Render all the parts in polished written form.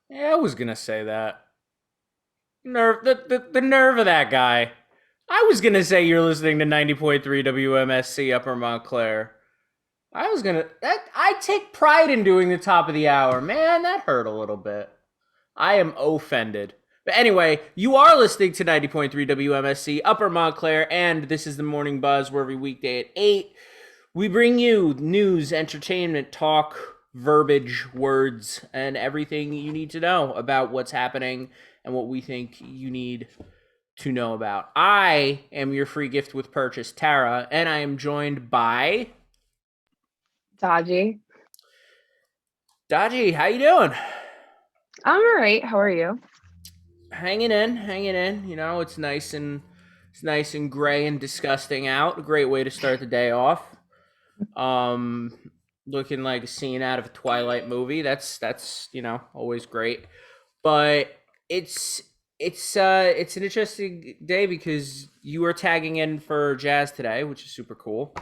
Yeah, I was gonna say that. The nerve of that guy. I was gonna say you're listening to 90.3 WMSC Upper Montclair. I take pride in doing the top of the hour. Man, that hurt a little bit. I am offended. But anyway, you are listening to 90.3 WMSC Upper Montclair, and this is the Morning Buzz, where every weekday at 8, we bring you news, entertainment, talk, verbiage, words, and everything you need to know about what's happening and what we think you need to know about. I am your free gift with purchase, Tara, and I am joined by Daji. Daji. How you doing? I'm all right. How are you? Hanging in, hanging in. You know, it's nice and gray and disgusting out. A great way to start the day off. Um, Looking like a scene out of a Twilight movie. That's always great. But it's it's an interesting day because you are tagging in for Jazz today, which is super cool.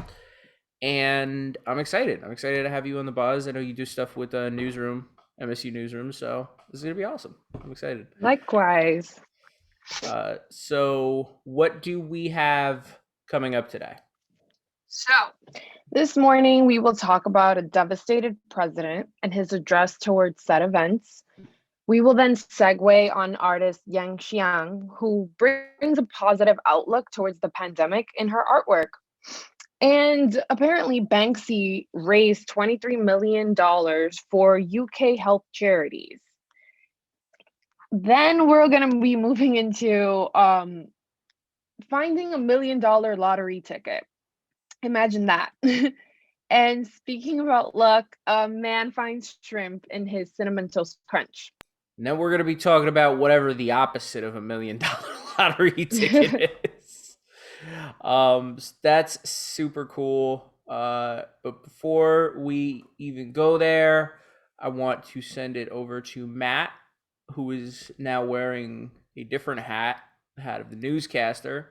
And I'm excited. I'm excited to have you on the buzz. I know you do stuff with Newsroom, MSU Newsroom, so this is gonna be awesome. I'm excited. Likewise. So what do we have coming up today? So, this morning we will talk about a devastated president and his address towards said events. We will then segue on artist Yang Xiang, who brings a positive outlook towards the pandemic in her artwork. And apparently, Banksy raised $23 million for UK health charities. Then we're going to be moving into finding $1 million lottery ticket. Imagine that. And speaking about luck, a man finds shrimp in his cinnamon toast crunch. Now we're gonna be talking about whatever the opposite of $1 million lottery ticket is. That's super cool. But before we even go there, I want to send it over to Matt, who is now wearing a different hat, the hat of the newscaster.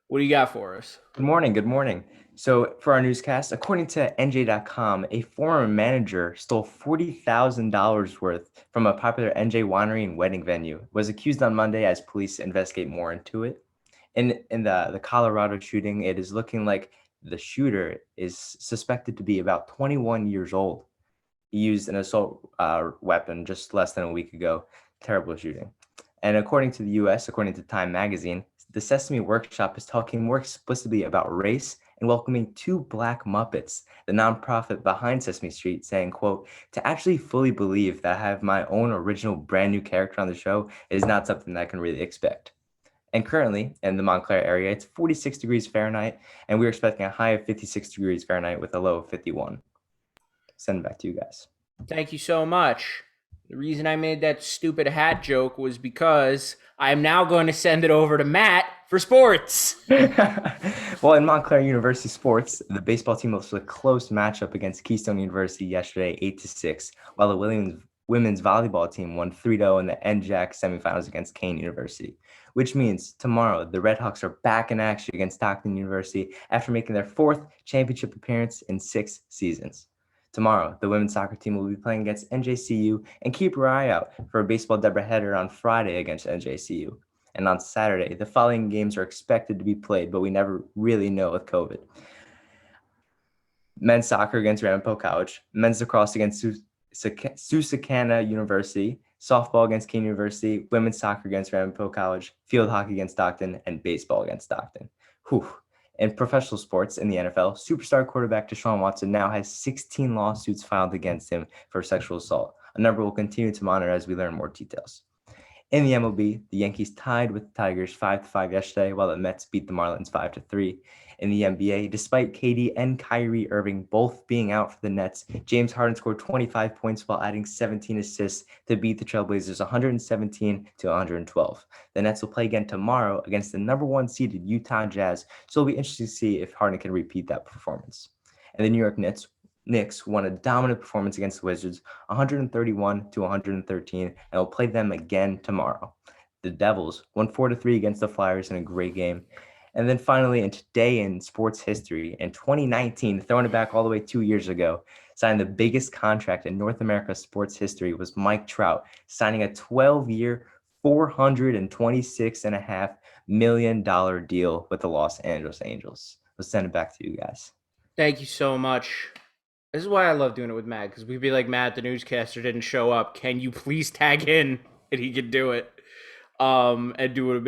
What do you got for us? Good morning. Good morning. So, for our newscast, according to NJ.com, a former manager stole $40,000 worth from a popular NJ winery and wedding venue, was accused on Monday as police investigate more into it. In the Colorado shooting, it is looking like the shooter is suspected to be about 21 years old. He used an assault weapon just less than a week ago. Terrible shooting. And according to the US, according to Time magazine, the Sesame Workshop is talking more explicitly about race and welcoming two Black Muppets, the nonprofit behind Sesame Street, saying, quote, to actually fully believe that I have my own original brand new character on the show is not something that I can really expect. And currently in the Montclair area, it's 46 degrees Fahrenheit, and we're expecting a high of 56 degrees Fahrenheit with a low of 51. Send it back to you guys. Thank you so much. The reason I made that stupid hat joke was because I'm now going to send it over to Matt for sports. Well, in Montclair University sports, the baseball team hosted a close matchup against Keystone University yesterday, 8-6, while the women's volleyball team won 3-0 in the NJAC semifinals against Kane University, which means tomorrow the Redhawks are back in action against Stockton University after making their fourth championship appearance in 6 seasons. Tomorrow, the women's soccer team will be playing against NJCU, and keep your eye out for a baseball doubleheader on Friday against NJCU. And on Saturday, the following games are expected to be played, but we never really know with COVID. Men's soccer against Ramapo College, men's lacrosse against Susquehanna University, softball against Keene University, women's soccer against Ramapo College, field hockey against Stockton, and baseball against Stockton. Whew. In professional sports in the NFL, superstar quarterback Deshaun Watson now has 16 lawsuits filed against him for sexual assault. A number we'll continue to monitor as we learn more details. In the MLB, the Yankees tied with the Tigers 5-5 yesterday, while the Mets beat the Marlins 5-3. In the NBA, despite KD and Kyrie Irving both being out for the Nets, James Harden scored 25 points while adding 17 assists to beat the Trailblazers 117-112. The Nets will play again tomorrow against the number 1 seeded Utah Jazz, so it'll be interesting to see if Harden can repeat that performance. And the New York Knicks won a dominant performance against the Wizards, 131-113, and will play them again tomorrow. The Devils won 4-3 against the Flyers in a great game. And then finally, in today in sports history, in 2019, throwing it back all the way 2 years ago, signed the biggest contract in North America sports history was Mike Trout, signing a 12-year, $426.5 million deal with the Los Angeles Angels. Let's send it back to you guys. Thank you so much. This is why I love doing it with Matt, because we'd be like, Matt, the newscaster didn't show up. Can you please tag in? And he could do it. And do an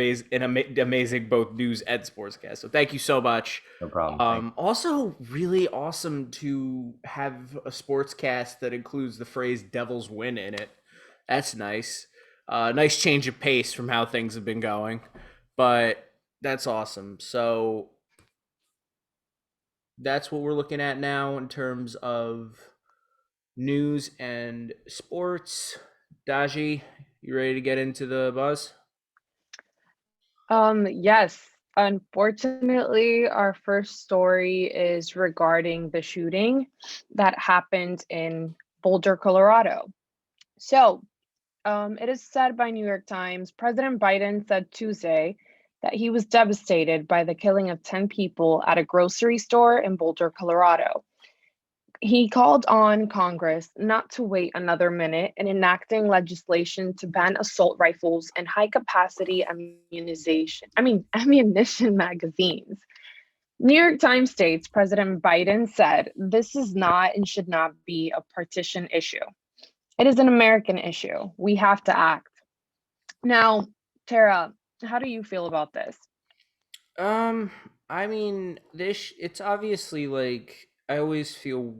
amazing both news and sportscast. So thank you so much. No problem. Also, really awesome to have a sportscast that includes the phrase "Devils win" in it. That's nice. Nice change of pace from how things have been going, but that's awesome. So that's what we're looking at now in terms of news and sports. Daji, you ready to get into the buzz? Yes. Unfortunately, our first story is regarding the shooting that happened in Boulder, Colorado. So, it is said by New York Times, President Biden said Tuesday that he was devastated by the killing of 10 people at a grocery store in Boulder, Colorado. He called on Congress not to wait another minute in enacting legislation to ban assault rifles and high-capacity ammunition magazines. New York Times states President Biden said this is not and should not be a partisan issue. It is an American issue. We have to act. Now, Tara, how do you feel about this? I mean, it's obviously like I always feel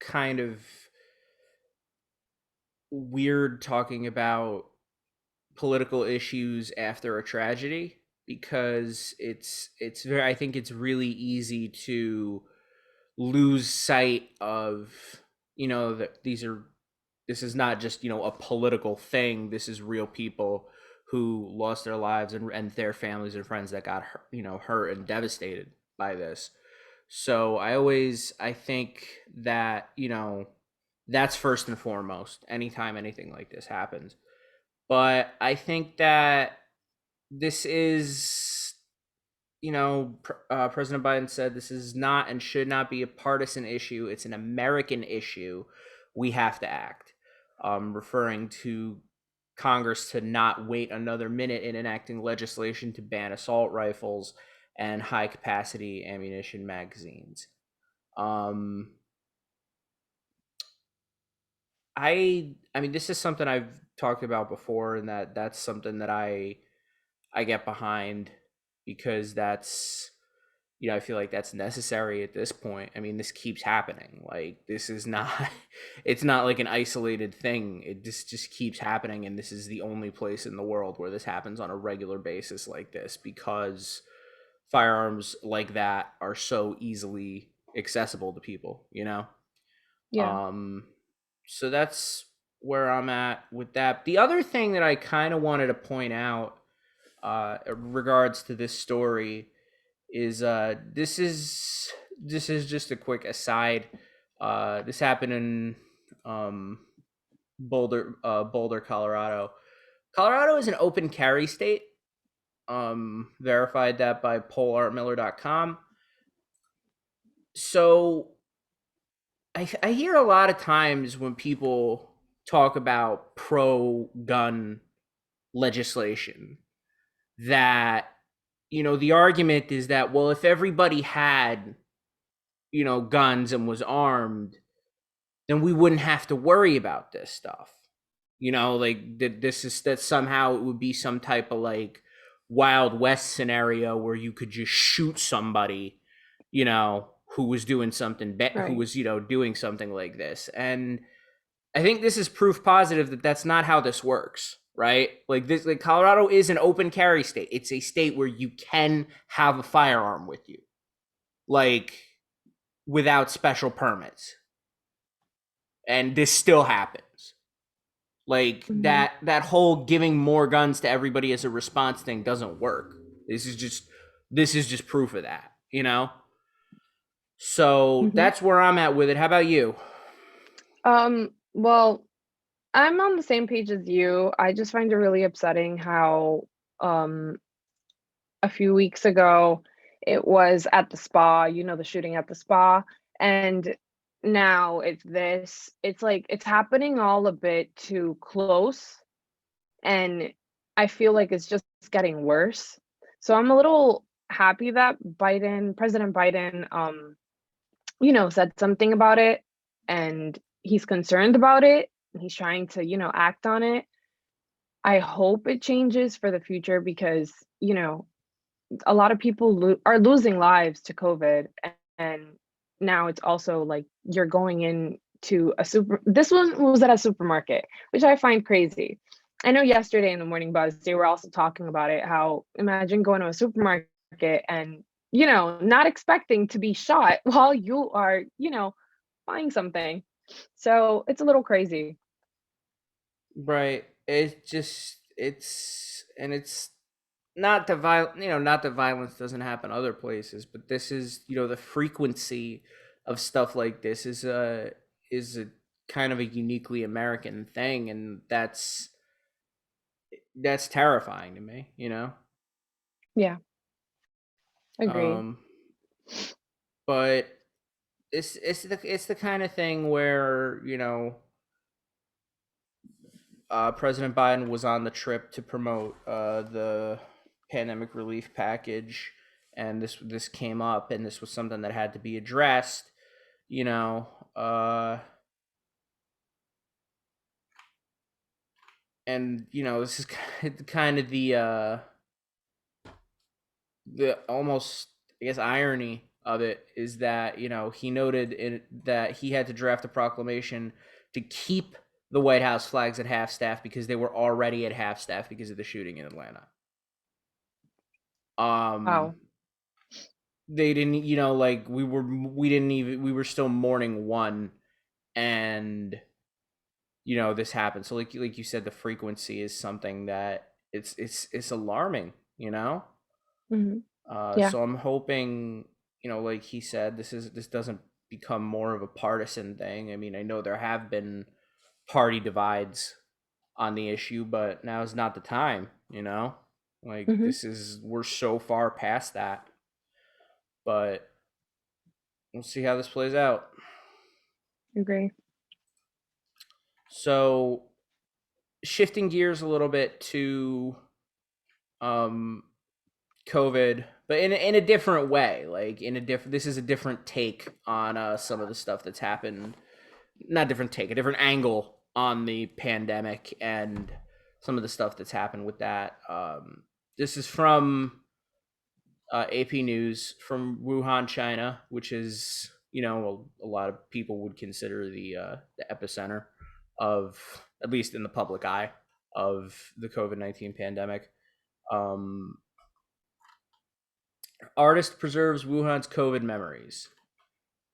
kind of weird talking about political issues after a tragedy because it's very I think it's really easy to lose sight of that this is not just a political thing. This is real people who lost their lives and their families and friends that got hurt and devastated by this. So I think that that's first and foremost anytime anything like this happens. But I think that this is President Biden said this is not and should not be a partisan issue. It's an American issue. We have to act. Referring to Congress to not wait another minute in enacting legislation to ban assault rifles and high capacity ammunition magazines. I mean, this is something I've talked about before, and that's something that I get behind because that's I feel like that's necessary at this point. I mean, this keeps happening. Like this is not it's not like an isolated thing. It just keeps happening, and this is the only place in the world where this happens on a regular basis like this because firearms like that are so easily accessible to people, Yeah. So that's where I'm at with that. The other thing that I kind of wanted to point out in regards to this story is this is just a quick aside. This happened in Boulder, Colorado. Colorado is an open carry state. Verified that by polartmiller.com. So I hear a lot of times when people talk about pro-gun legislation that the argument is that, well, if everybody had guns and was armed, then we wouldn't have to worry about this stuff. Like that somehow it would be some type of like Wild West scenario where you could just shoot somebody who was doing something who was doing something like this. And I think this is proof positive that that's not how this works, right? Like Colorado is an open carry state. It's a state where you can have a firearm with you, like without special permits. And this still happens. Like that whole giving more guns to everybody as a response thing doesn't work. This is just proof of that, So that's where I'm at with it. How about you? Well, I'm on the same page as you. I just find it really upsetting how a few weeks ago It was at the spa, you know, the shooting at the spa, and now it's this. It's like it's happening all a bit too close, and I feel like it's just getting worse. So I'm a little happy that President Biden, you know, said something about it, and he's concerned about it, and he's trying to, you know, act on it. I hope it changes for the future because, you know, a lot of people are losing lives to COVID, and now it's also like you're going into a super. This one was at a supermarket, which I find crazy. I know yesterday in the morning buzz they were also talking about it. How imagine going to a supermarket and you know not expecting to be shot while you are you know buying something. So it's a little crazy. Right. It's not that not that violence doesn't happen other places, but this is, the frequency of stuff like this is a kind of a uniquely American thing, and that's terrifying to me. Yeah, agreed. Um but it's the kind of thing where, President Biden was on the trip to promote the pandemic relief package, and this came up, and this was something that had to be addressed. You know, and this is kind of the almost, I guess, irony of it is that he noted that he had to draft a proclamation to keep the White House flags at half staff because they were already at half staff because of the shooting in Atlanta. Wow. They didn't, like we were still mourning one, and this happened. So like you said, the frequency is something that it's alarming. Hmm. Yeah. So I'm hoping, like he said, this doesn't become more of a partisan thing. I mean, I know there have been party divides on the issue, but now is not the time. Like Hmm. we're so far past that, but we'll see how this plays out. Agree. So shifting gears a little bit to um COVID, but in a different way. Like this is a different take on some of the stuff that's happened. Not different take, a different angle on the pandemic and some of the stuff that's happened with that. This is from AP News from Wuhan, China, which is, a lot of people would consider the epicenter of, at least in the public eye, of the COVID-19 pandemic. Um, Artist preserves Wuhan's COVID memories,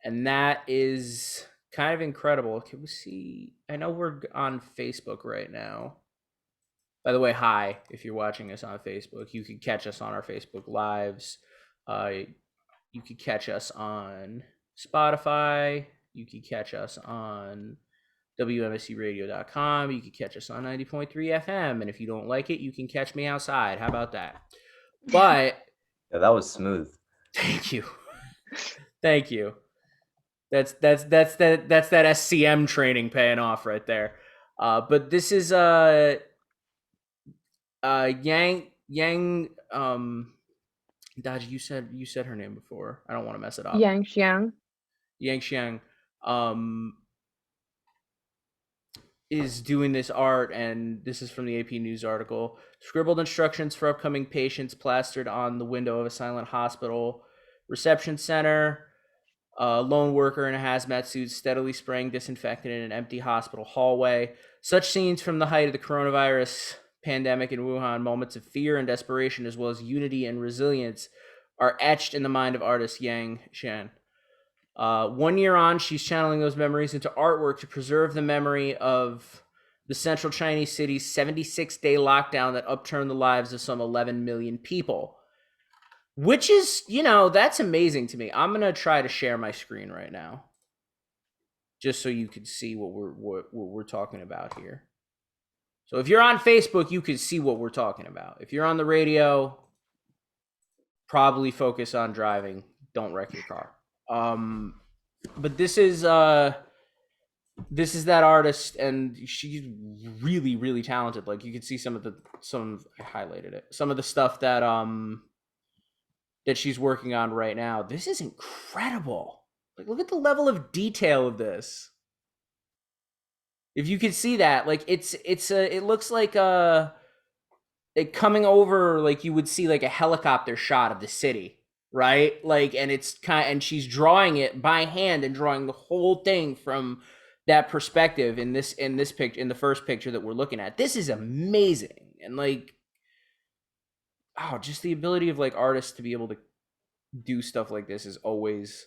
and that is kind of incredible. Can we see? I know we're on Facebook right now. By the way, hi, if you're watching us on Facebook. You can catch us on our Facebook Lives. You could catch us on Spotify. You could catch us on WMSCradio.com. You could catch us on 90.3 FM. And if you don't like it, you can catch me outside. How about that? But Yeah, that was smooth. thank you. Thank you. That's that SCM training paying off right there. But this is Yang Daji, you said her name before. I don't want to mess it up. Yang Xiang. Yang Xiang is doing this art, and this is from the AP News article. Scribbled instructions for upcoming patients plastered on the window of a silent hospital reception center. A lone worker in a hazmat suit steadily spraying disinfectant in an empty hospital hallway. Such scenes from the height of the coronavirus pandemic in Wuhan, moments of fear and desperation, as well as unity and resilience, are etched in the mind of artist Yang Xian. 1 year on, she's channeling those memories into artwork to preserve the memory of the central Chinese city's 76-day lockdown that upturned the lives of some 11 million people. Which is, that's amazing to me. I'm going to try to share my screen right now, just so you can see what we're talking about here. So if you're on Facebook, you can see what we're talking about. If you're on the radio, probably focus on driving. Don't wreck your car. But this is that artist, and she's really, really talented. Like, you can see I highlighted it. Some of the stuff that she's working on right now. This is incredible. Like, look at the level of detail of this. If you could see that, like, it looks like coming over, like you would see like a helicopter shot of the city, right? Like, and she's drawing it by hand and drawing the whole thing from that perspective in this picture, in the first picture that we're looking at. This is amazing. And like, oh, just the ability of like artists to be able to do stuff like this is always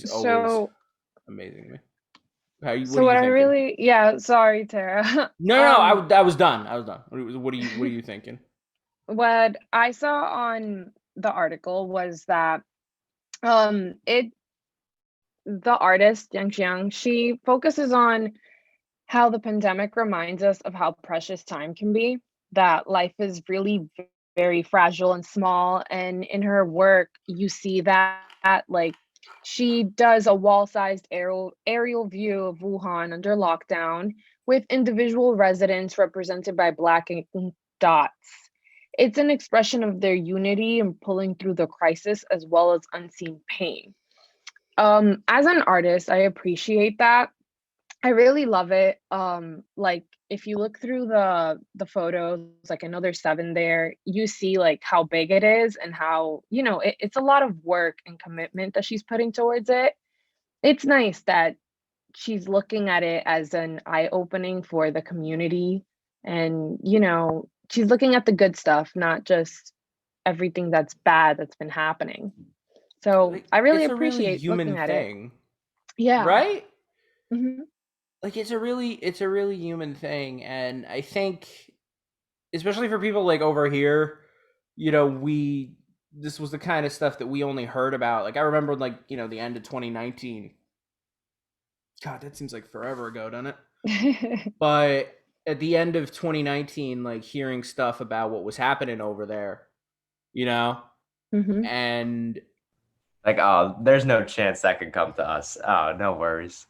So amazing to me. Sorry, Tara. No, I was done. What are you thinking? What I saw on the article was that the artist Yang Xiang, she focuses on how the pandemic reminds us of how precious time can be, that life is really very fragile and small. And in her work, you see that, like, she does a wall-sized aerial view of Wuhan under lockdown with individual residents represented by black ink dots. It's an expression of their unity and pulling through the crisis as well as unseen pain. As an artist, I appreciate that. I really love it. Like, if you look through the photos, like another 7 there, you see like how big it is and how, it's a lot of work and commitment that she's putting towards it. It's nice that she's looking at it as an eye-opening for the community, and she's looking at the good stuff, not just everything that's bad that's been happening. So Like, I really it's a really appreciate human looking at thing. it. Yeah. Right? Hmm. Like, it's a really human thing. And I think, especially for people like over here, this was the kind of stuff that we only heard about. Like, I remember, like, the end of 2019. God, that seems like forever ago, doesn't it? But at the end of 2019, like, hearing stuff about what was happening over there, Hmm. and Like, oh, there's no chance that could come to us. Oh, no worries.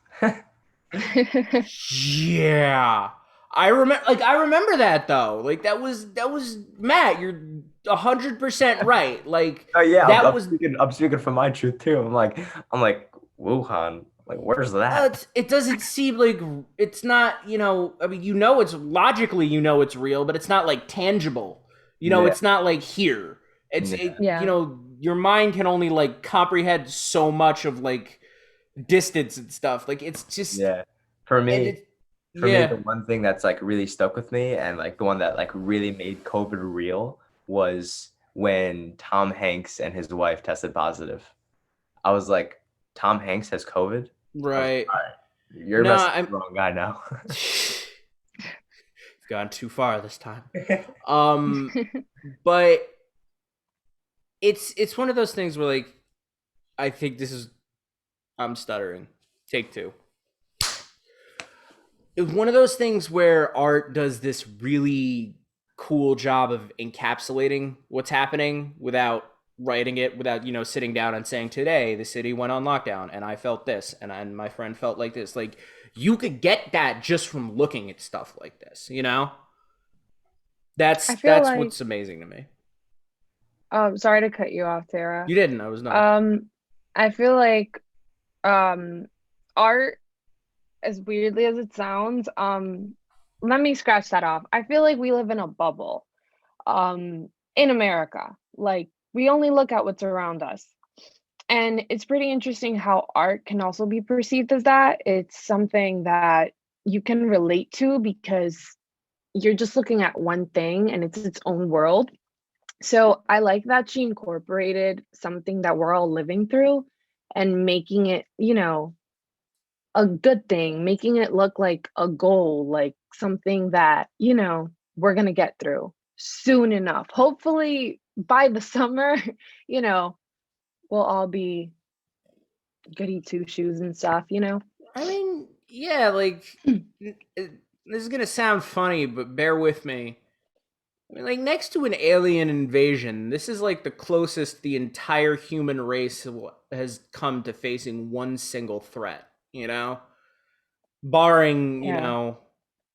yeah. I remember that though. Like, that was Matt, you're 100% right. Like, Oh yeah, that was I'm speaking from my truth too. I'm like Wuhan. Like, where's that? it doesn't seem like it's not, I mean, it's logically, it's real, but it's not like tangible. Yeah. It's not like here. Yeah. Your mind can only like comprehend so much of like distance and stuff. Like, it's just For me, yeah. the one thing that's like really stuck with me and like the one that like really made COVID real was when Tom Hanks and his wife tested positive. I was like, Tom Hanks has COVID? Right. All right, you're messing with the wrong guy now. Gone too far this time. But it's one of those things where, like, I think I'm stuttering. Take 2. It's one of those things where art does this really cool job of encapsulating what's happening without writing it, without, sitting down and saying, today the city went on lockdown and I felt this and my friend felt like this. Like, you could get that just from looking at stuff like this, That's like, what's amazing to me. Sorry to cut you off, Tara. You didn't. I was not. I feel like art, as weirdly as it sounds, let me scratch that off. I feel like we live in a bubble in America. Like, we only look at what's around us. And it's pretty interesting how art can also be perceived as that. It's something that you can relate to because you're just looking at one thing and it's its own world. So I like that she incorporated something that we're all living through and making it, a good thing, making it look like a goal, like something that, we're going to get through soon enough. Hopefully by the summer, we'll all be goody two shoes and stuff, I mean, yeah, like, this is going to sound funny, but bear with me. I mean, like, next to an alien invasion, this is like the closest the entire human race has come to facing one single threat, you know? Barring, Yeah.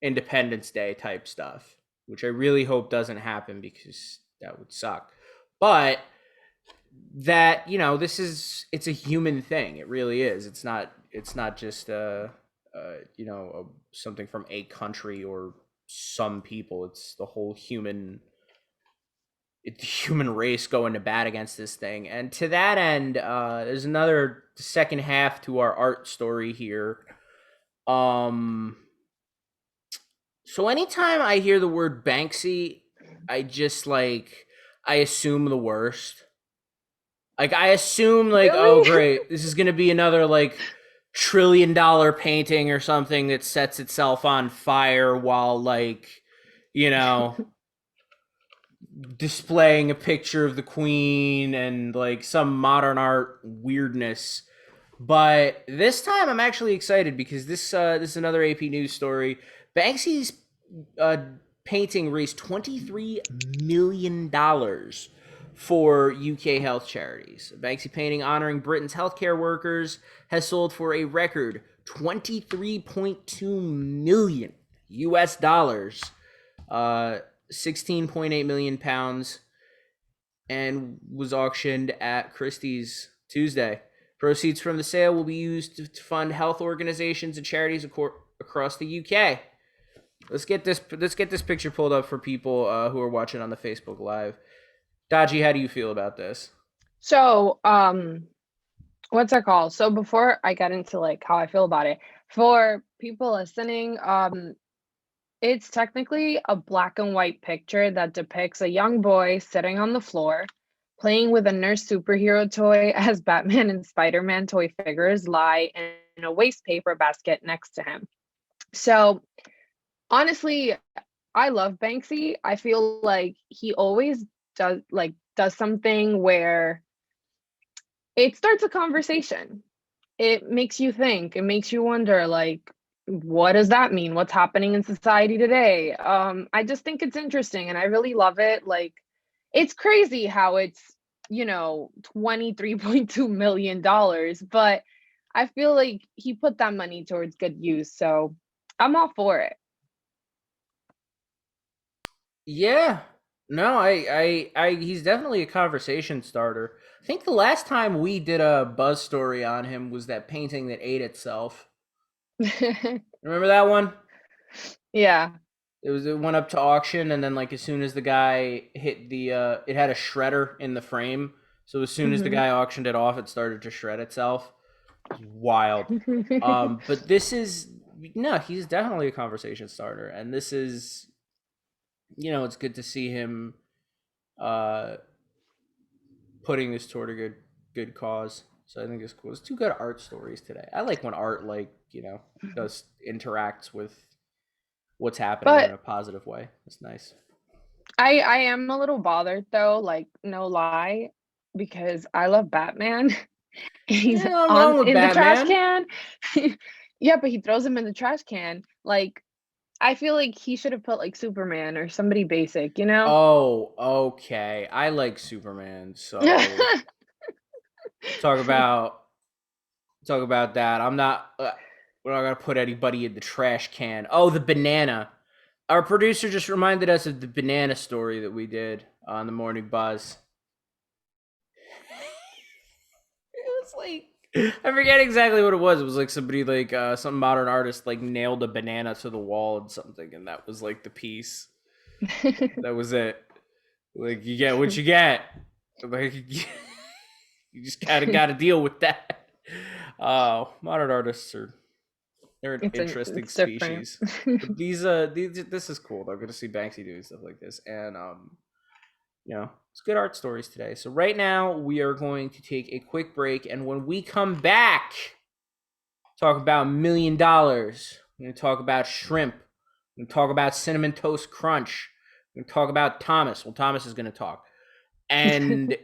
Independence Day type stuff, which I really hope doesn't happen because that would suck. But that, it's a human thing. It really is. It's not just something from a country or some people. It's the whole human race going to bat against this thing. And to that end, there's another second half to our art story here. So anytime I hear the word Banksy, I just I assume the worst. Like, I assume, oh Really? great, this is gonna be another $1 trillion painting or something that sets itself on fire while you know displaying a picture of the queen and some modern art weirdness. But this time I'm actually excited because this is another AP News story. Banksy's uh, painting raised $23 million for UK health charities. A Banksy painting honoring Britain's healthcare workers has sold for a record 23.2 million US dollars, 16.8 million pounds, and was auctioned at Christie's Tuesday. Proceeds from the sale will be used to fund health organizations and charities across the UK. Let's get this picture pulled up for people who are watching on the Facebook Live. Daji, how do you feel about this? So, what's that called? So before I get into how I feel about it, for people listening, it's technically a black and white picture that depicts a young boy sitting on the floor, playing with a nurse superhero toy as Batman and Spider-Man toy figures lie in a waste paper basket next to him. So, honestly, I love Banksy. I feel like he always does something where it starts a conversation. It makes you think. It makes you wonder, what does that mean? What's happening in society today? I just think it's interesting and I really love it. It's crazy how it's, $23.2 million, but I feel like he put that money towards good use. So I'm all for it. Yeah. No, he's definitely a conversation starter. I think the last time we did a buzz story on him was that painting that ate itself. Remember that one? Yeah. It went up to auction, and then as soon as the guy hit it had a shredder in the frame. So as soon as the Mhm. guy auctioned it off, it started to shred itself. It was wild. But this is no, he's definitely a conversation starter, and this is, it's good to see him uh putting this toward a good cause. So I think it's cool. It's two good art stories today. I like when art does interacts with what's happening in But a positive way. It's nice. I am a little bothered though, no lie, because I love Batman. He's Yeah, nothing on wrong with in the trash Batman. can. Yeah, but he throws him in the trash can. I feel like he should have put Superman or somebody basic, you know? Oh, okay. I like Superman, so talk about talk about that. I'm not. We're not gonna put anybody in the trash can. Oh, the banana. Our producer just reminded us of the banana story that we did on the Morning Buzz. It was I forget exactly what it was. It was somebody some modern artist nailed a banana to the wall and something, and that was the piece. That was it. You get what you get. You just kind of got to deal with that. Modern artists they're an interesting It's different. species. But this is cool. I'm gonna see Banksy doing stuff like this, and it's good art stories today. So right now we are going to take a quick break, and when we come back, talk about $1 million. We're gonna talk about shrimp. We're gonna talk about cinnamon toast crunch. We're gonna talk about Thomas. Well, Thomas is gonna talk, and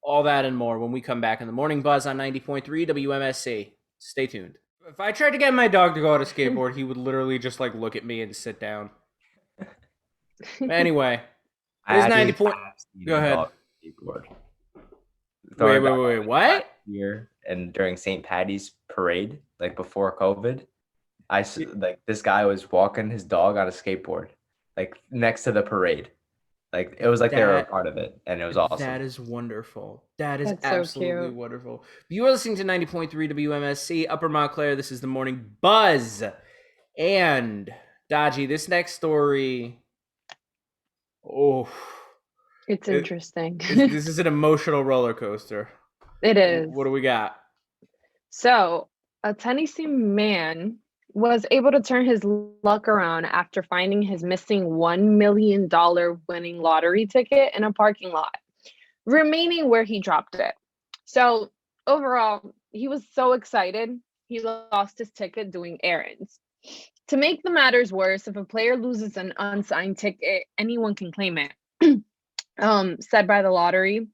all that and more when we come back in the Morning Buzz on 90.3 WMSC. Stay tuned. If I tried to get my dog to go on a skateboard, he would literally just look at me and sit down. Anyway, I there's actually 90 point. have seen Go a ahead. dog skateboard. Wait. What? Year and during St. Patty's parade, like before COVID, like this guy was walking his dog on a skateboard, like next to the parade. Like it was like they were a part of it, and it was awesome. That is wonderful. That is That's so absolutely cute. wonderful. You are listening to 90.3 WMSC, Upper Montclair. This is the Morning Buzz. And, Daji, this next story, It's interesting. this is an emotional roller coaster. It is. What do we got? So, a Tennessee man was able to turn his luck around after finding his missing $1 million winning lottery ticket in a parking lot, remaining where he dropped it. So, overall, he was so excited, he lost his ticket doing errands. To make the matters worse, if a player loses an unsigned ticket, anyone can claim it, said by the lottery.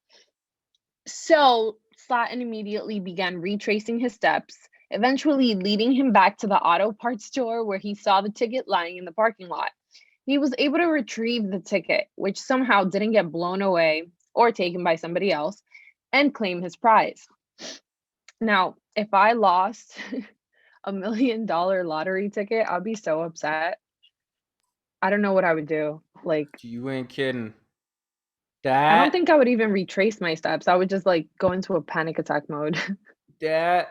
So, Slatton immediately began retracing his steps, eventually leading him back to the auto parts store where he saw the ticket lying in the parking lot. He was able to retrieve the ticket, which somehow didn't get blown away or taken by somebody else, and claim his prize. Now, if I lost $1 million lottery ticket, I'd be so upset. I don't know what I would do. Like, You ain't kidding. I don't think I would even retrace my steps. I would just like go into a panic attack mode. I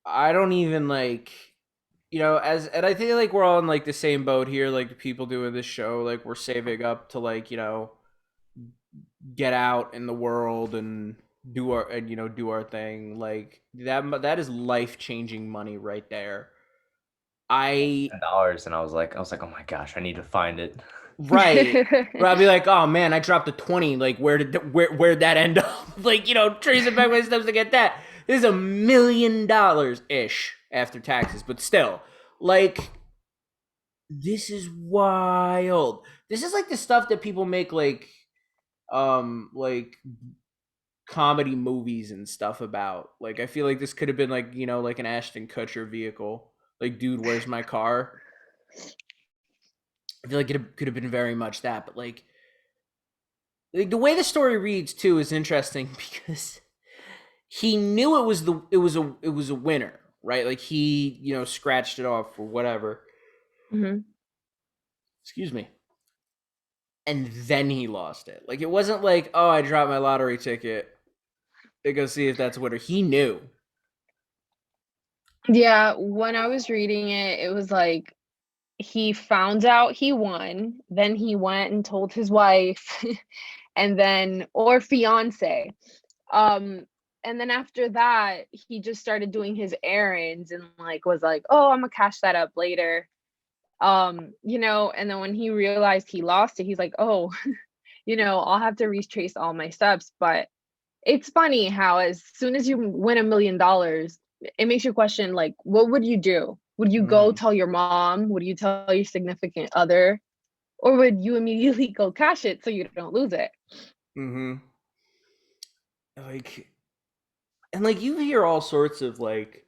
don't even like, and I think like we're all in like the same boat here, like the people doing this show, like we're saving up to like, get out in the world and do our thing. Like that is life-changing money right there. $10, and I was like, oh my gosh, I need to find it. Right. But I'll be like, oh man, I dropped a 20. Like, where'd that end up? Like, tracing back my steps to get that. This is $1 million ish after taxes, but still, like, this is wild. This is like the stuff that people make like comedy movies and stuff about. Like, I feel like this could have been like, like an Ashton Kutcher vehicle. Like, dude, where's my car? I feel like it could have been very much that, but like the way the story reads too is interesting because he knew it was a winner, right? Like he scratched it off or whatever. Mm-hmm. Excuse me. And then he lost it. Like it wasn't like, oh, I dropped my lottery ticket to go see if that's a winner. He knew. Yeah, when I was reading it, it was like he found out he won, then he went and told his wife and then or fiance. And then after that, he just started doing his errands and like was like, "Oh, I'm gonna cash that up later." And then when he realized he lost it, he's like, "Oh, I'll have to retrace all my steps." But it's funny how as soon as you win $1 million, it makes you question like, what would you do? Would you go tell your mom? Would you tell your significant other? Or would you immediately go cash it so you don't lose it? Mm-hmm. And you hear all sorts of like,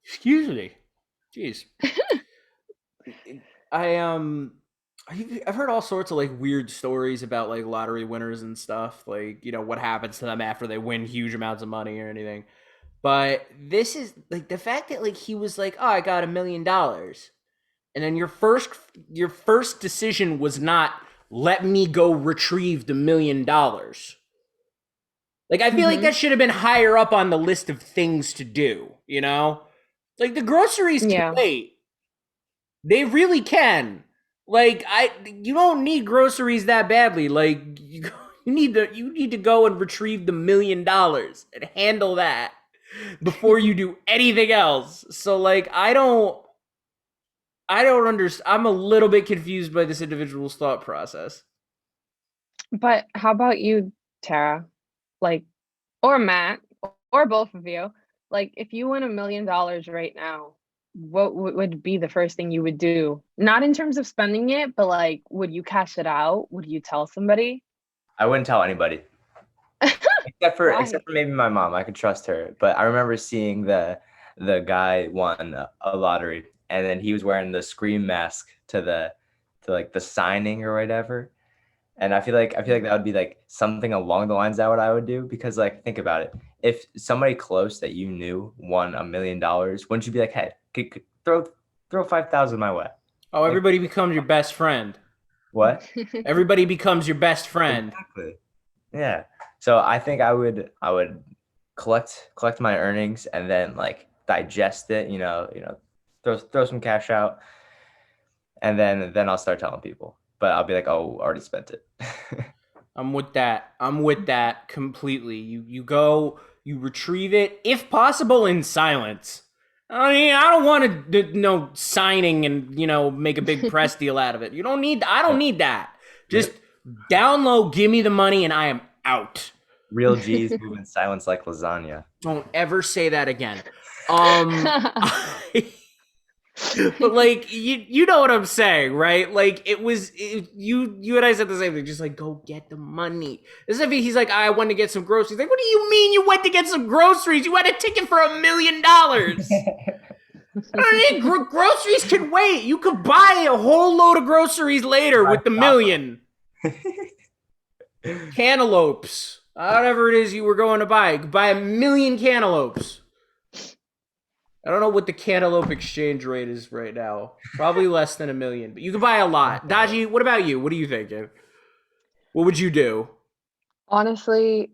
excuse me, jeez. I've heard all sorts of like weird stories about like lottery winners and stuff, like what happens to them after they win huge amounts of money or anything. But this is like the fact that like he was like, oh, I got $1 million, and then your first decision was not let me go retrieve the $1 million. Like I feel like that should have been higher up on the list of things to do. Like the groceries can wait. They really can. Like you don't need groceries that badly. Like you need to go and retrieve the $1 million and handle that before you do anything else. So like I don't understand. I'm a little bit confused by this individual's thought process. But how about you, Tara? Like, or Matt, or both of you? Like, if you win $1 million right now, what would be the first thing you would do? Not in terms of spending it, but like, would you cash it out? Would you tell somebody? I wouldn't tell anybody. except for maybe my mom. I could trust her. But I remember seeing the the guy won a lottery, and then he was wearing the Scream mask to like the signing or whatever. And I feel like that would be like something along the lines that what I would do, because like think about it. If somebody close that you knew won $1 million, wouldn't you be like, hey, throw 5,000 my way? Oh, Like everybody becomes your best friend. what? Everybody becomes your best friend. Exactly. Yeah. So I think I would collect my earnings and then like digest it, throw some cash out, and then I'll start telling people. But I'll be like, oh, already spent it. I'm with that. I'm with that completely. You go, you retrieve it, if possible, in silence. I mean, I don't want to signing and make a big press deal out of it. You don't need. I don't need that. Just down low, give me the money, and I am out. Real G's move in silence like lasagna. Don't ever say that again. But like you know what I'm saying, right? Like you and I said the same thing. Just like go get the money. This is if he's like, I went to get some groceries. Like, what do you mean you went to get some groceries? You had a ticket for $1 million. I don't need groceries can wait. You could buy a whole load of groceries later with the million. Cantaloupes, whatever it is you were going to buy. You could buy 1 million cantaloupes. I don't know what the cantaloupe exchange rate is right now. Probably less than 1 million, but you can buy a lot. Daji, what about you? What are you thinking? What would you do? Honestly,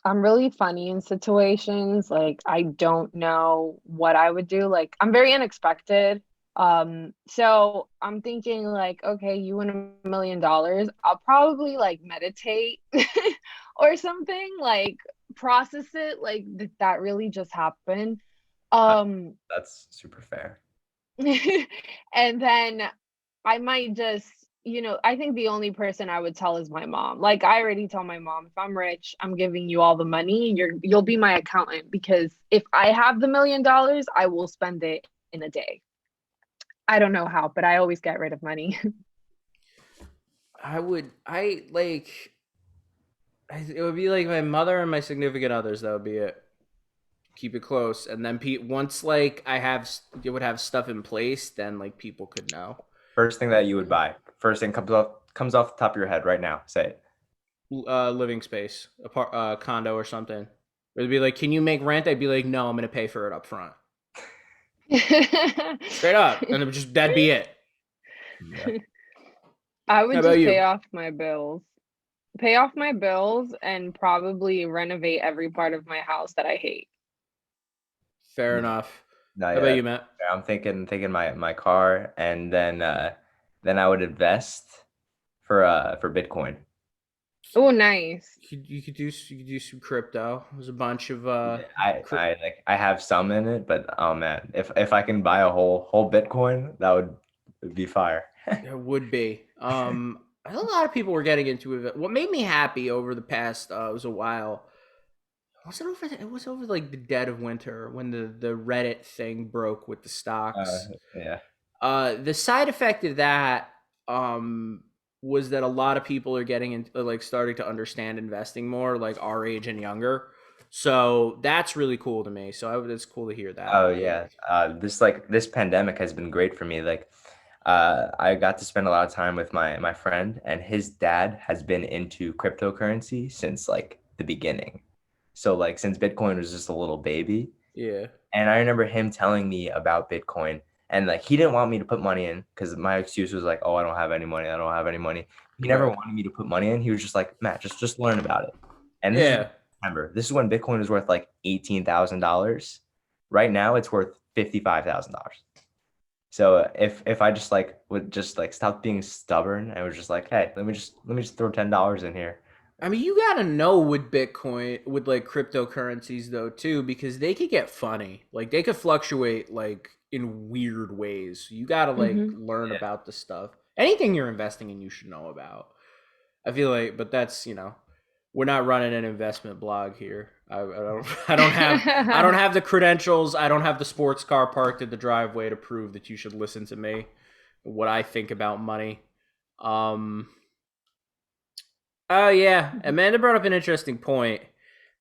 I'm really funny in situations. Like, I don't know what I would do. Like, I'm very unexpected. So I'm thinking like, okay, you win $1 million. I'll probably like meditate or something, like process it, like that really just happened. That's super fair. And then I might just, I think the only person I would tell is my mom. Like I already tell my mom, if I'm rich, I'm giving you all the money. You'll be my accountant, because if I have the $1 million, I will spend it in a day. I don't know how, but I always get rid of money. It would be like my mother and my significant others. That would be it. Keep it close, and then once like you would have stuff in place, then like people could know. First thing that you would buy. First thing comes off the top of your head right now. Say it. Living space, a condo or something. It'd be like, can you make rent? I'd be like, no, I'm gonna pay for it up front. Straight up, and that'd be it. Yeah. I would How about just you? pay off my bills. Pay off my bills and probably renovate every part of my house that I hate. Fair Yeah. enough. No, How yeah, about you, Matt? I'm thinking my car, and then I would invest for Bitcoin. Oh, nice. You could do some crypto. There's a bunch of I have some in it, but oh man, if I can buy a whole Bitcoin, that would be fire. It would be. I know a lot of people were getting into it. What made me happy over the past it was a while. It was over like the dead of winter when the Reddit thing broke with the stocks. Yeah. The side effect of that was that a lot of people are getting into like starting to understand investing more, like our age and younger. So that's really cool to me. So it's cool to hear that. Oh yeah. This pandemic has been great for me. Like, I got to spend a lot of time with my friend, and his dad has been into cryptocurrency since like the beginning. So like since Bitcoin was just a little baby. Yeah. And I remember him telling me about Bitcoin, and like he didn't want me to put money in because my excuse was like, oh, I don't have any money. I don't have any money. He never Right. wanted me to put money in. He was just like, Matt, just learn about it. And this is Yeah. September. This is when Bitcoin was worth like $18,000. Right now, it's worth $55,000. So if I just like would just like stop being stubborn and was just like, hey, let me just throw $10 in here. I mean, you gotta know with Bitcoin, with like cryptocurrencies though, too, because they could get funny. Like they could fluctuate like in weird ways. You gotta like learn Yeah. about the stuff. Anything you're investing in, you should know about. I feel like, but that's we're not running an investment blog here. I don't have the credentials. I don't have the sports car parked at the driveway to prove that you should listen to me. What I think about money. Oh yeah, Amanda brought up an interesting point.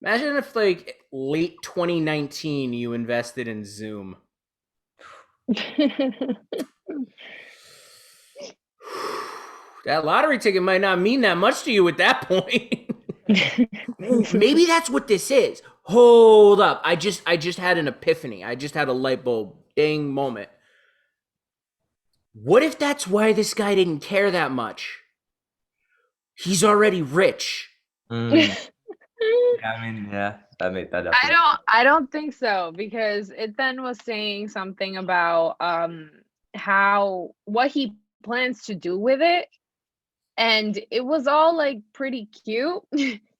Imagine if like late 2019 you invested in Zoom. That lottery ticket might not mean that much to you at that point. Maybe that's what this is. Hold up. I just had an epiphany. I just had a light bulb ding moment. What if that's why this guy didn't care that much? He's already rich. Yeah, I mean, yeah, that made that up. I don't think so, because it then was saying something about what he plans to do with it, and it was all like pretty cute.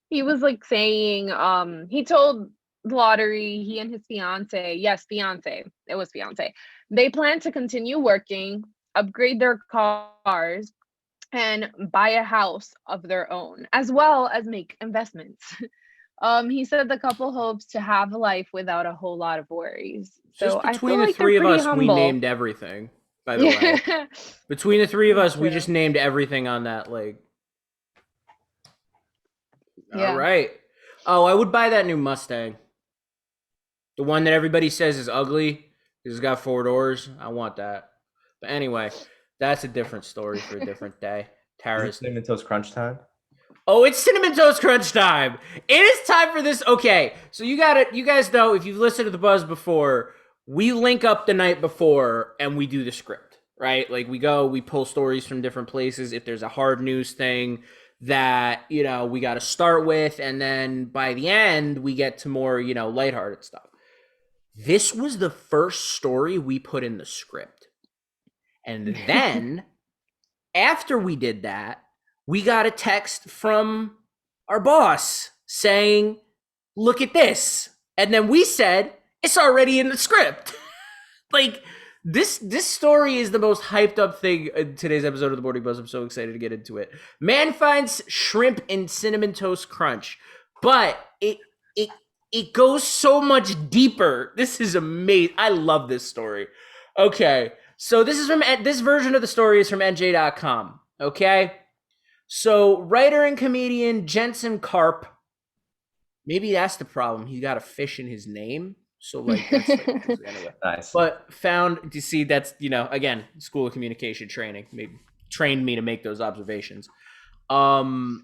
He was like saying he told the lottery, he and his fiance, it was fiance, they plan to continue working, upgrade their cars, and buy a house of their own, as well as make investments. He said the couple hopes to have a life without a whole lot of worries. So Just I between feel the like three they're of pretty us, humble. we named everything. By the way, between the three of us, we just named everything on that. Like, Yeah. all right. Oh, I would buy that new Mustang. The one that everybody says is ugly because it's got 4 doors. I want that. But anyway, that's a different story for a different day. Is Tara's. it Cinnamon Toast Crunch time? Oh, it's Cinnamon Toast Crunch time. It is time for this. Okay, so you guys know, if you've listened to the Buzz before, we link up the night before and we do the script, right? Like we pull stories from different places. If there's a hard news thing that, we got to start with, and then by the end, we get to more, lighthearted stuff. This was the first story we put in the script. And then after we did that, we got a text from our boss saying, look at this. And then we said, it's already in the script. Like, this story is the most hyped up thing in today's episode of the Morning Buzz. I'm so excited to get into it. Man finds shrimp in Cinnamon Toast Crunch, but it goes so much deeper. This is amazing. I love this story. Okay, so this version of the story is from NJ.com. Okay, so writer and comedian Jensen Karp. Maybe that's the problem. He got a fish in his name. So like, that's anyway. Nice. But found to see that's again, School of Communication training maybe trained me to make those observations. Found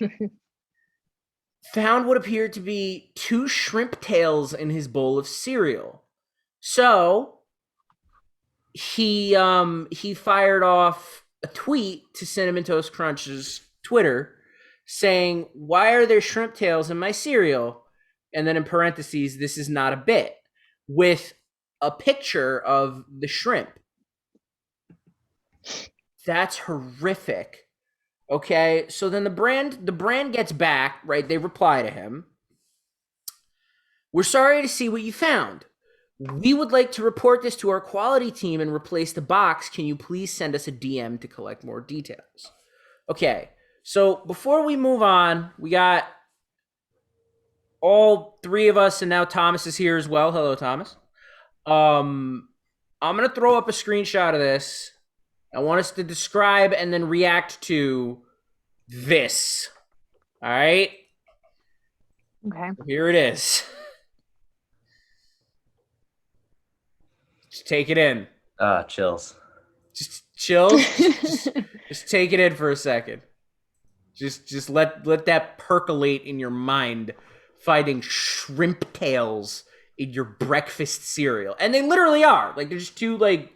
what appeared to be 2 shrimp tails in his bowl of cereal. So he fired off a tweet to Cinnamon Toast Crunch's Twitter saying, "Why are there shrimp tails in my cereal?" And then in parentheses, "This is not a bit," with a picture of the shrimp. That's horrific. Okay, so then the brand gets back, right? They reply to him. "We're sorry to see what you found. We would like to report this to our quality team and replace the box. Can you please send us a DM to collect more details?" Okay, so before we move on, we got all 3 of us, and now Thomas is here as well. Hello, Thomas. I'm going to throw up a screenshot of this. I want us to describe and then react to this. All right? Okay. Here it is. Just take it in. Chills. Just chill. just take it in for a second. Just let that percolate in your mind, finding shrimp tails in your breakfast cereal. And they literally are. Like, they're just 2, like,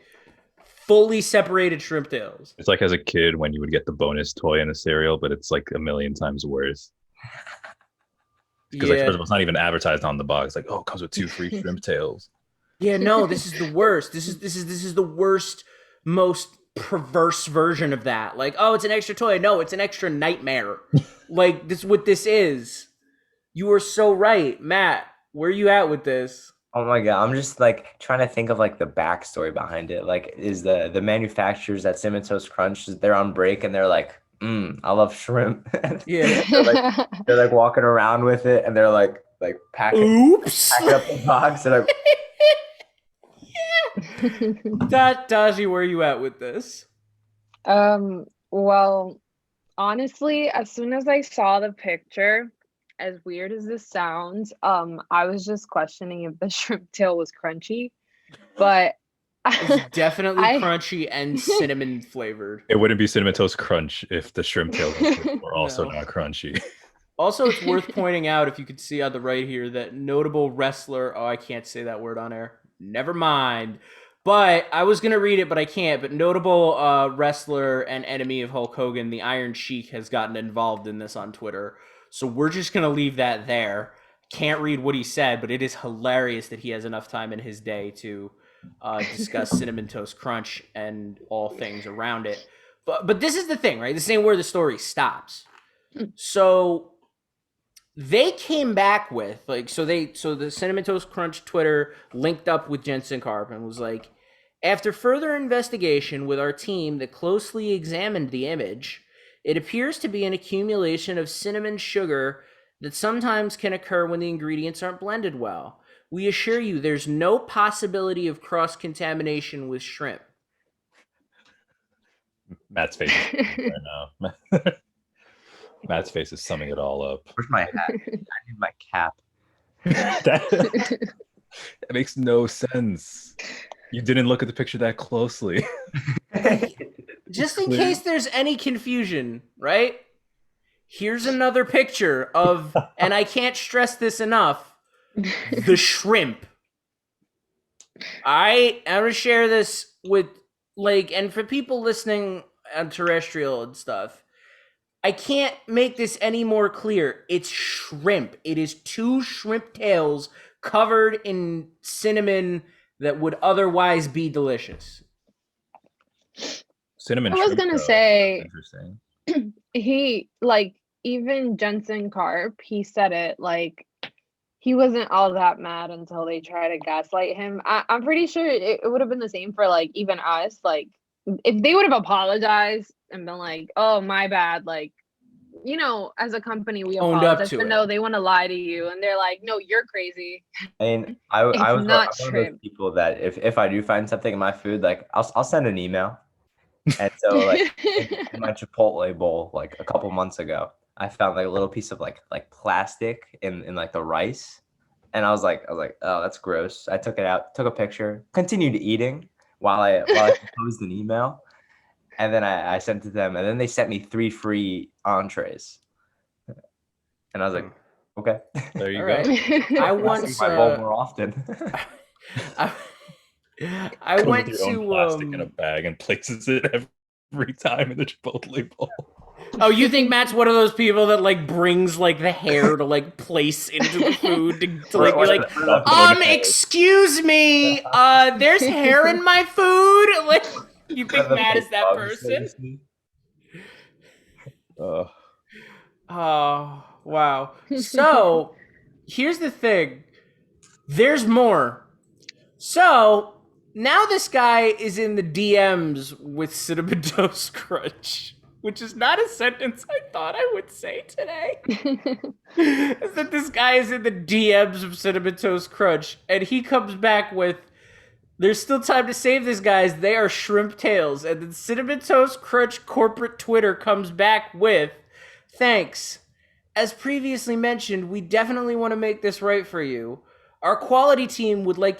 fully separated shrimp tails. It's like as a kid when you would get the bonus toy in a cereal, but it's like a million times worse. Because like, first of all, it's not even advertised on the box. Like, oh, it comes with 2 free shrimp tails. Yeah, no, this is the worst. This is the worst, most perverse version of that. Like, oh, it's an extra toy. No, it's an extra nightmare. Like, this is what this is. You are so right, Matt. Where are you at with this? Oh my God, I'm just like trying to think of like the backstory behind it. Like, is the manufacturers at Cinnamon Toast Crunch, they're on break and they're like, I love shrimp. Yeah. they're like walking around with it and they're like packing Oops. up the box. They're like, Daji, where are you at with this? Well, honestly, as soon as I saw the picture, as weird as this sounds, I was just questioning if the shrimp tail was crunchy, but It's definitely I crunchy and cinnamon flavored. It wouldn't be Cinnamon Toast Crunch if the shrimp tails were also No. not crunchy. Also, it's worth pointing out, if you could see on the right here, that notable wrestler. Oh, I can't say that word on air. Never mind. But I was going to read it, but I can't. But notable wrestler and enemy of Hulk Hogan, the Iron Sheik, has gotten involved in this on Twitter. So we're just going to leave that there. Can't read what he said, but it is hilarious that he has enough time in his day to discuss Cinnamon Toast Crunch and all things around it. But this is the thing, right? This ain't where the story stops. So they came back with so the Cinnamon Toast Crunch Twitter linked up with Jensen Karp and was like, after further investigation with our team that closely examined the image, it appears to be an accumulation of cinnamon sugar that sometimes can occur when the ingredients aren't blended well. We assure you there's no possibility of cross-contamination with shrimp. Matt's face is right now. Matt's face is summing it all up. Where's my hat? I need my cap. that makes no sense. You didn't look at the picture that closely. Just in case there's any confusion, right? Here's another picture of, and I can't stress this enough, the shrimp. I'm going to share this with, and for people listening on terrestrial and stuff, I can't make this any more clear. It's shrimp. It is 2 shrimp tails covered in cinnamon that would otherwise be delicious. Cinnamon I was shrimp, gonna though. say, Interesting. he, even Jensen Karp, he said it, he wasn't all that mad until they tried to gaslight him. I'm pretty sure it would have been the same for, even us. If they would have apologized and been like, oh, my bad, as a company, we Owned up apologize. to But it. no, they want to lie to you. And they're like, no, you're crazy. And I It's was not one of those shrimp. people that if I do find something in my food, I'll send an email. And so in my Chipotle bowl, a couple months ago, I found a little piece of like plastic in the rice. And I was like, oh, that's gross. I took it out, took a picture, continued eating while I composed an email. And then I sent it to them, and then they sent me 3 free entrees. And I was like, okay. There you All go. right. I I'll once see my bowl more often. I Comes went with your own to plastic in a bag and places it every time in the Chipotle bowl. Oh, you think Matt's one of those people that brings the hair to place into the food to be like, excuse me, there's hair in my food? You think Matt is that person? Oh, wow. So, here's the thing. There's more. So, now this guy is in the DMs with Cinnamon Toast Crunch, which is not a sentence I thought I would say today. Is that this guy is in the DMs of Cinnamon Toast Crunch, and he comes back with, there's still time to save this, guys. They are shrimp tails. And then Cinnamon Toast Crunch corporate Twitter comes back with, thanks. As previously mentioned, we definitely want to make this right for you. Our quality team would like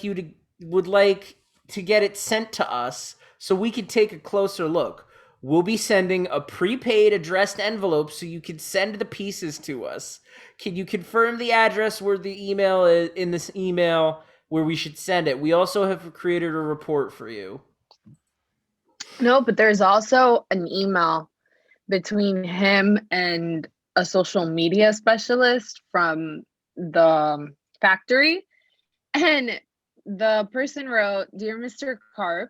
to get it sent to us so we could take a closer look. We'll be sending a prepaid addressed envelope so you can send the pieces to us. Can you confirm the address where the email is in this email where we should send it? We also have created a report for you. No, but there's also an email between him and a social media specialist from the factory. And the person wrote, "Dear Mr. Karp,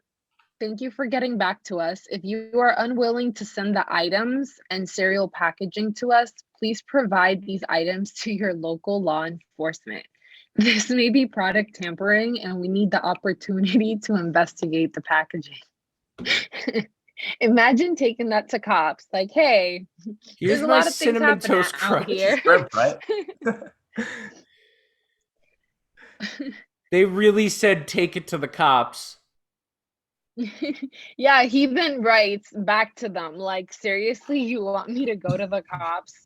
thank you for getting back to us. If you are unwilling to send the items and serial packaging to us, please provide these items to your local law enforcement. This may be product tampering and we need the opportunity to investigate the packaging." Imagine taking that to cops. Hey, here's there's a my lot of things Cinnamon happening Toast out Crunch. here. Shrimp, right? They really said take it to the cops. Yeah, he then writes back to them seriously, you want me to go to the cops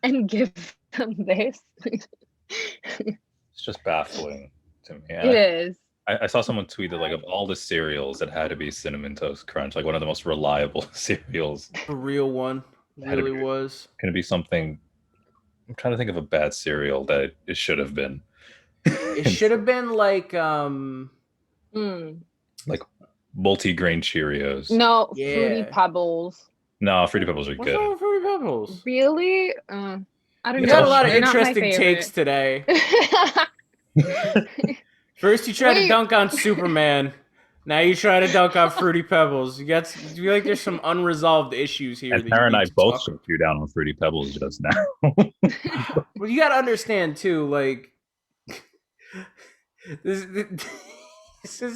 and give this. It's just baffling to me. It is. I saw someone tweet that like of all the cereals, it had to be Cinnamon Toast Crunch, like one of the most reliable cereals. A real one. Really was. Can it be something? I'm trying to think of a bad cereal that it should have been. It should have been like like multi-grain Cheerios. No, Yeah. Fruity Pebbles. No, Fruity Pebbles are What's good. wrong with Fruity Pebbles? Really? I don't You know. got a lot of They're not my interesting takes today. First, you tried to dunk on Superman. Now you try to dunk on Fruity Pebbles. You feel like there's some unresolved issues here. And Tara and I both shut you down on Fruity Pebbles just now. Well, you got to understand too, like this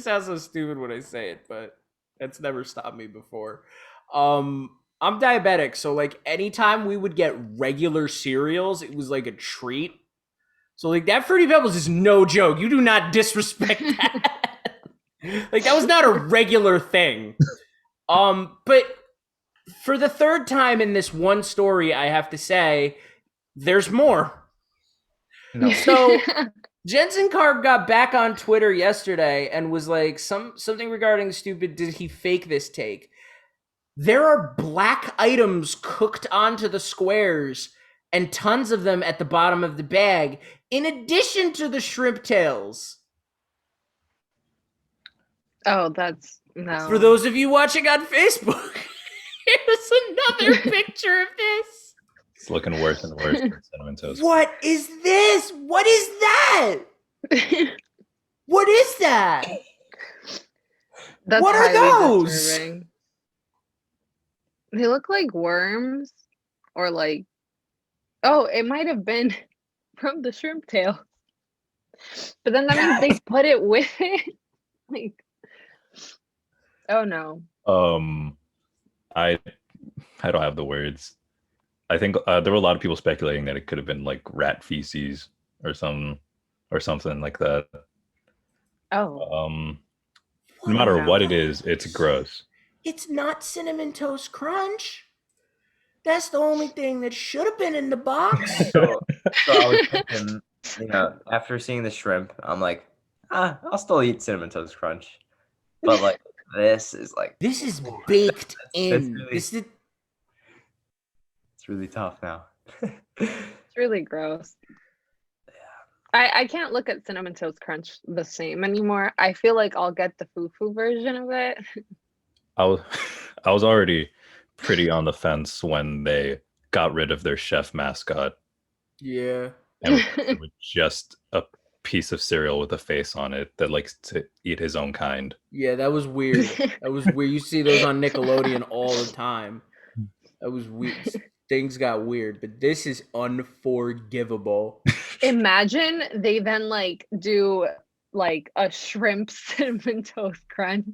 sounds so stupid when I say it, but that's never stopped me before. I'm diabetic, so like anytime we would get regular cereals, it was like a treat. So like that Fruity Pebbles is no joke. You do not disrespect that. Like that was not a regular thing. But for the third time in this one story, I have to say, there's more. No. So Jensen Karp got back on Twitter yesterday and was like something regarding stupid. Did he fake this take? There are black items cooked onto the squares and tons of them at the bottom of the bag, in addition to the shrimp tails. Oh, that's no. For those of you watching on Facebook, here's another picture of this. It's looking worse and worse for Cinnamon Toast. What is this? What is that? What is that? That's What are highly those? disturbing. They look like worms, or like, oh, it might have been from the shrimp tail. But then that means they put it with it. Like, oh no. I don't have the words. I think there were a lot of people speculating that it could have been like rat feces or something like that. Oh. No matter what it is, it's gross. It's not Cinnamon Toast Crunch. That's the only thing that should have been in the box. So I was thinking, after seeing the shrimp, I'm like, I'll still eat Cinnamon Toast Crunch. But like this is like This is baked in. really- This is it's really tough now. It's really gross. I can't look at Cinnamon Toast Crunch the same anymore. I feel like I'll get the foo-foo version of it. I was already pretty on the fence when they got rid of their chef mascot. yeah. And it was just a piece of cereal with a face on it that likes to eat his own kind. Yeah, that was weird. That was weird. You see those on Nickelodeon all the time. That was weird. Things got weird, but this is unforgivable. Imagine they then like do like a shrimp cinnamon toast crunch,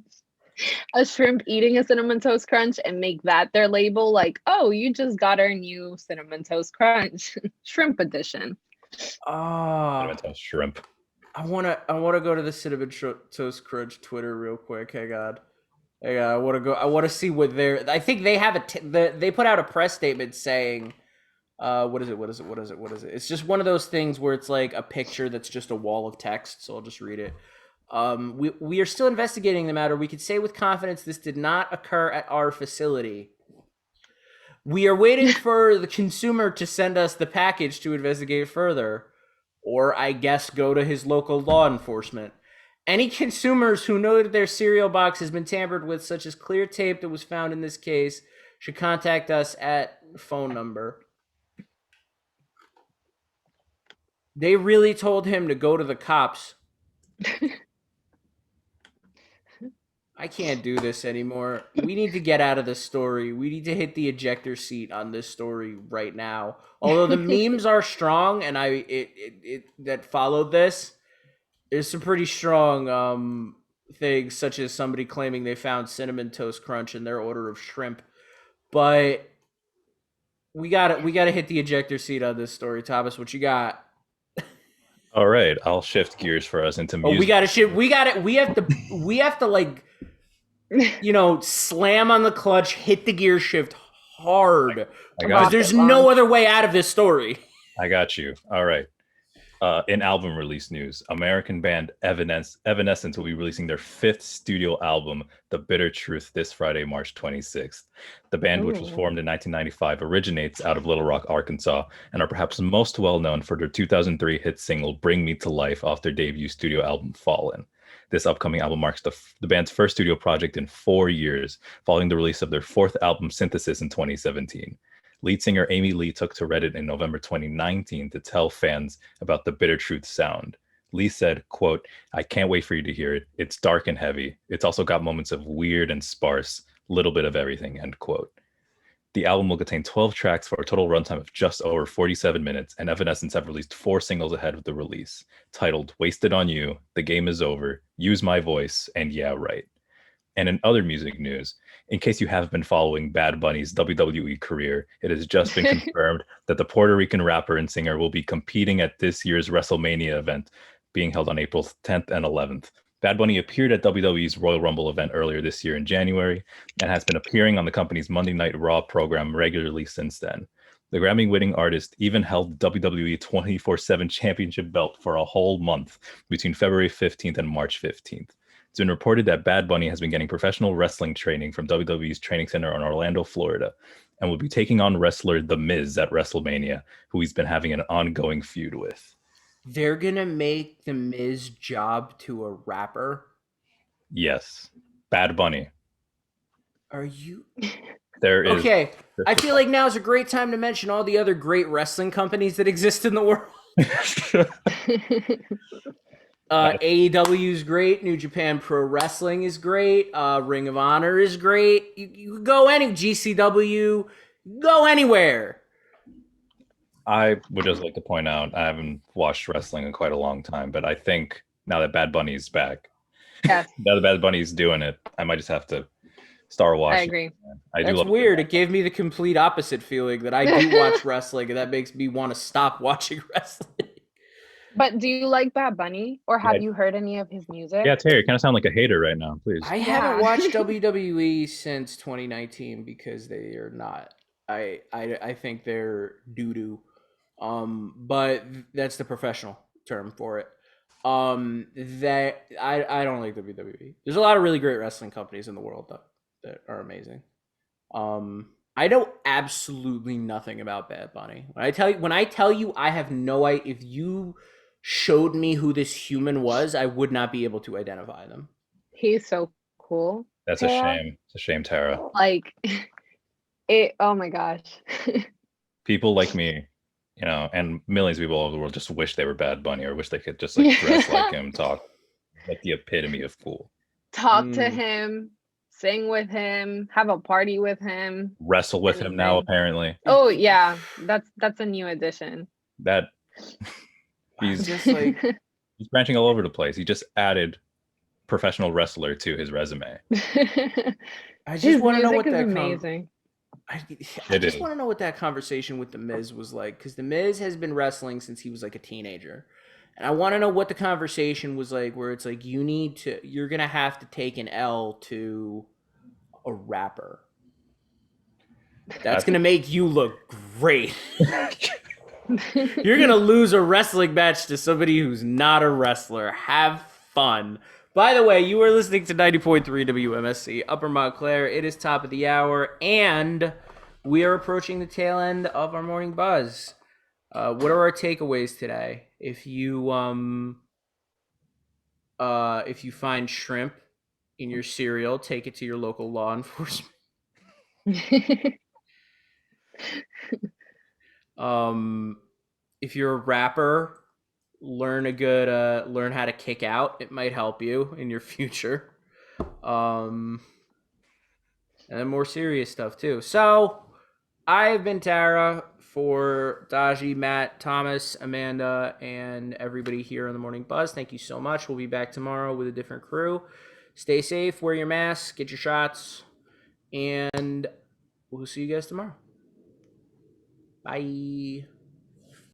a shrimp eating a cinnamon toast crunch, and make that their label. Like, oh, you just got our new cinnamon toast crunch, shrimp edition. Cinnamon Toast shrimp. I wanna go to the Cinnamon Toast Crunch Twitter real quick. Hey God. I want to see what they're. I think they have they put out a press statement saying, what is it? It's just one of those things where it's like a picture that's just a wall of text. So I'll just read it. We are still investigating the matter. We can say with confidence this did not occur at our facility. We are waiting for the consumer to send us the package to investigate further, or I guess go to his local law enforcement. Any consumers who know that their cereal box has been tampered with, such as clear tape that was found in this case, should contact us at phone number. They really told him to go to the cops. I can't do this anymore. We need to get out of this story. We need to hit the ejector seat on this story right now. Although the memes are strong, and that followed this. There's some pretty strong things, such as somebody claiming they found Cinnamon Toast Crunch in their order of shrimp. But we gotta hit the ejector seat on this story. Thomas, what you got? All right, I'll shift gears for us into music. Oh, we have to like, slam on the clutch, hit the gear shift hard. Because there's no other way out of this story. I got you. All right. In album release news, American band Evanescence will be releasing their 5th studio album, The Bitter Truth, this Friday, March 26th. The band, which was formed in 1995, originates out of Little Rock, Arkansas, and are perhaps most well known for their 2003 hit single, Bring Me to Life, off their debut studio album, Fallen. This upcoming album marks the band's first studio project in 4 years, following the release of their 4th album, Synthesis, in 2017. Lead singer Amy Lee took to Reddit in November 2019 to tell fans about the Bitter Truth sound. Lee said, quote, "I can't wait for you to hear it. It's dark and heavy. It's also got moments of weird and sparse, little bit of everything," end quote. The album will contain 12 tracks for a total runtime of just over 47 minutes, and Evanescence have released 4 singles ahead of the release, titled Wasted on You, The Game Is Over, Use My Voice, and Yeah, Right. And in other music news, in case you have been following Bad Bunny's WWE career, it has just been confirmed that the Puerto Rican rapper and singer will be competing at this year's WrestleMania event being held on April 10th and 11th. Bad Bunny appeared at WWE's Royal Rumble event earlier this year in January and has been appearing on the company's Monday Night Raw program regularly since then. The Grammy-winning artist even held the WWE 24/7 championship belt for a whole month between February 15th and March 15th. It's been reported that Bad Bunny has been getting professional wrestling training from WWE's training center in Orlando, Florida, and will be taking on wrestler The Miz at WrestleMania, who he's been having an ongoing feud with. They're gonna make The Miz job to a rapper? Yes. Bad Bunny. Are you... There is... Okay, I feel like now is a great time to mention all the other great wrestling companies that exist in the world. AEW is great. New Japan Pro Wrestling is great. Ring of Honor is great. You go GCW, go anywhere. I would just like to point out, I haven't watched wrestling in quite a long time, but I think now that Bad Bunny's back, Yes. now that Bad Bunny's doing it, I might just have to start watching. I agree. That's weird. It gave me the complete opposite feeling that I do watch wrestling, and that makes me want to stop watching wrestling. But do you like Bad Bunny, or have you heard any of his music? Yeah, Terry, you kind of sound like a hater right now, please. I haven't watched WWE since 2019 because they are not. I think they're doo-doo. But that's the professional term for it. That I don't like WWE. There's a lot of really great wrestling companies in the world though that are amazing. I know absolutely nothing about Bad Bunny. When I tell you I have no idea. If you showed me who this human was, I would not be able to identify them. He's so cool. That's a shame. It's a shame, Tara. Like it. Oh my gosh. People like me, and millions of people all over the world just wish they were Bad Bunny, or wish they could just like dress like him, talk like the epitome of cool. Talk to him, sing with him, have a party with him, wrestle with him now, apparently. Oh yeah, that's a new addition. That he's just like he's branching all over the place. He just added professional wrestler to his resume. I just want to know what that amazing. I just want to know what that conversation with The Miz was like, because The Miz has been wrestling since he was like a teenager. And I want to know what the conversation was like, where it's like, you're going to have to take an L to a rapper. That's going to make you look great. You're going to lose a wrestling match to somebody who's not a wrestler. Have fun. By the way, you are listening to 90.3 WMSC Upper Montclair. It is top of the hour, and we are approaching the tail end of our morning buzz. What are our takeaways today? If you find shrimp in your cereal, take it to your local law enforcement. If you're a rapper, learn how to kick out. It might help you in your future. And then more serious stuff too. So I've been Tara. For Daji, Matt, Thomas, Amanda, and everybody here on the Morning Buzz, thank you so much. We'll be back tomorrow with a different crew. Stay safe, wear your masks, get your shots, and we'll see you guys tomorrow. Bye.